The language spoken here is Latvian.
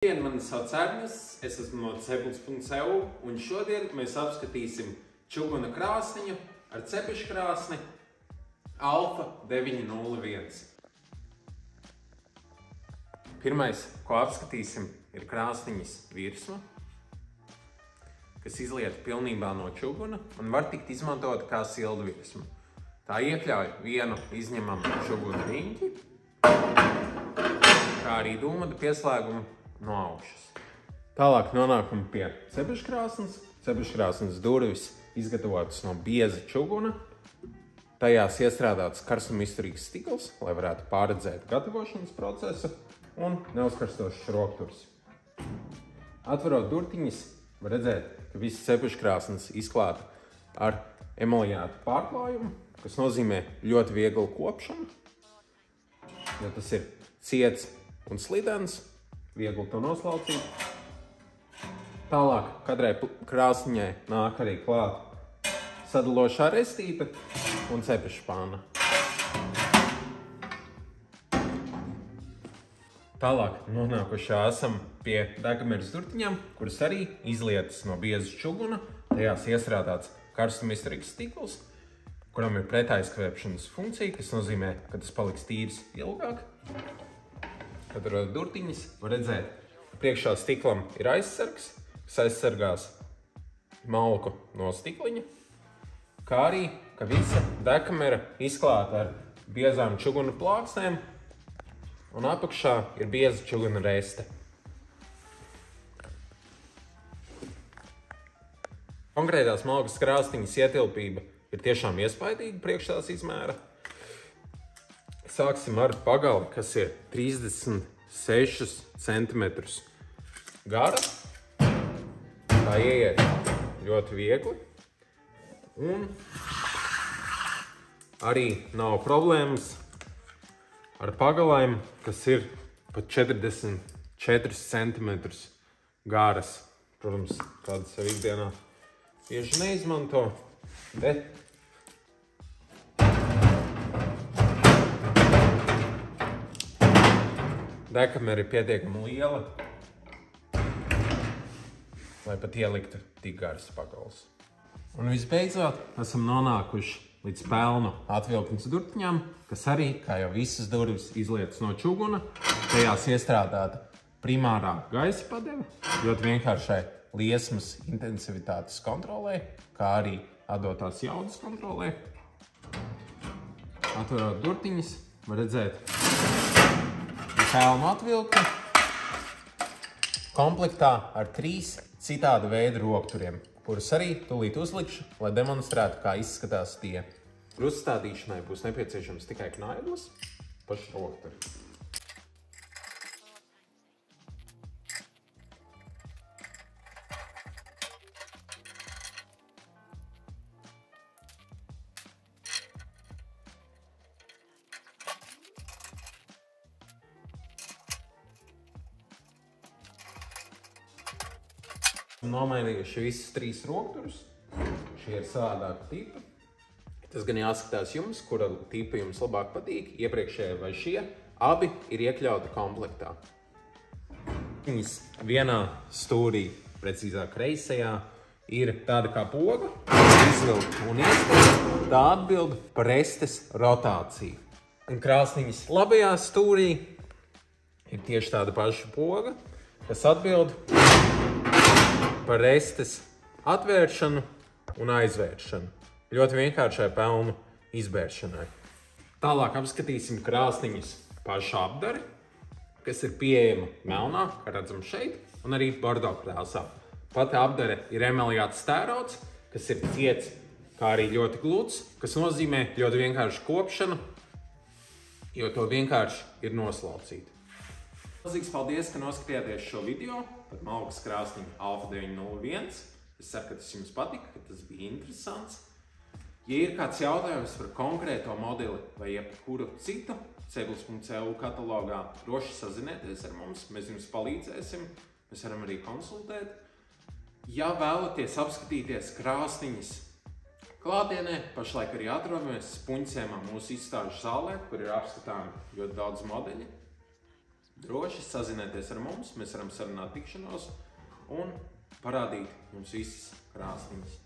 Mani sauc Ernsts, es esmu no Ceplis.eu, un šodien mēs apskatīsim čuguna krāsniņu ar cepešu krāsni Alfa 901. Pirmais, ko apskatīsim, ir krāsniņas virsma, kas izlieta pilnībā no čuguna un var tikt izmantot kā sildu virsma. Tā iekļauj vienu izņemamu čuguna riņķi, kā arī dūmada pieslēgumu no augšas. Tālāk nonākam pie cepeškrāsnes. Cepeškrāsnes durvis izgatavotas no bieza čuguna. Tajās iestrādāts karstumizturīgs stikls, lai varētu pārredzēt gatavošanas procesu un neuzkarstošs rokturis. Atverot durtiņas, var redzēt, ka visas cepeškrāsnes izklāta ar emaljētu pārklājumu, kas nozīmē ļoti vieglu kopšanu, jo tas ir ciets un slidens. Viegli to noslaucīt. Tālāk katrai krāsniņai nāk arī klāt sadalošā restīte un cepeša panna. Tālāk nonākuši esam pie degkameras durtiņām, kuras arī izlietas no bieza čuguna. Tajās iestrādāts karstumizturīgs stikls, kuram ir pretaizkvēpšanas funkcija, kas nozīmē, ka tas paliks tīrs ilgāk. Kad ar durtiņas var redzēt, ka priekšā stiklam ir aizsargs, kas aizsargās malku no stikliņa, kā arī, ka visa degkamera izklāta ar biezām čuguna plāksnēm un apakšā ir bieza čuguna reste. Konkrētās malkas krāsniņas ietilpība ir tiešām iespaidīga priekš tās izmēra. Sāksim ar pagali, kas ir 36 cm gara. Tā ieiet ļoti viegli. Un arī nav problēmas ar pagalēm, kas ir pat 44 cm garas. Protams, kādas sev ikdienā bieži neizmanto, bet degkamera ir pietiekami liela, lai pat ieliktu tik garas pagals. Un visbeidzot, esam nonākuši līdz pelnu atvilknes durtiņām, kas arī, kā jau visas durvis, izlietas no čuguna. Tajās iestrādāta primārā gaisa padeve, ļoti vienkāršai liesmas intensivitātes kontrolē, kā arī atdotās jaudas kontrolē. Atverot durtiņas, var redzēt pelnu atvilkni komplektā ar 3 citāda veida rokturiem, kurus arī tūlīt uzlikšu, lai demonstrētu, kā izskatās tie. Uzstādīšanai būs nepieciešams tikai knaidlis, paši rokturi. Nomainījuši visus 3 rokturus. Šie ir savādāka tipa. Tas gan jāskatās jums, kura tipa jums labāk patīk, iepriekšējie vai šie. Abi ir iekļauti komplektā. Viņas vienā stūrī, precīzāk kreisajā, ir tāda kā poga, izvilkt un iespiest. Tā atbild par restes rotāciju. Un krāsniņas labajā stūrī ir tieši tāda paša poga, kas atbild par restes atvēršanu un aizvēršanu. Ļoti vienkāršai pelnu izbēršanai. Tālāk apskatīsim krāsniņas pašu apdari, kas ir pieejama melnā, kā redzam šeit, un arī bordo krāsā. Pati apdare ir emaljāts tērots, kas ir ciets, kā arī ļoti gluds, kas nozīmē ļoti vienkāršu kopšanu, jo to vienkārši ir noslaucīt. Milzīgs paldies, ka noskatījāties šo video par malkas krāsniņu Alfa 901. Es ceru, ka tas jums patika, ka tas bija interesants. Ja ir kāds jautājums par konkrēto modeli vai jebkuru citu Ceplis.eu katalogā, droši sazinieties ar mums, mēs jums palīdzēsim, mēs varam arī konsultēt. Ja vēlaties apskatīties krāsniņas klātienē, pašlaik arī atrodamies Spunķcēmā mūsu izstāžu zālē, kur ir apskatāmi ļoti daudz modeļi. droši sazinieties ar mums, mēs varam sarunāt tikšanos un parādīt jums visas krāsniņas.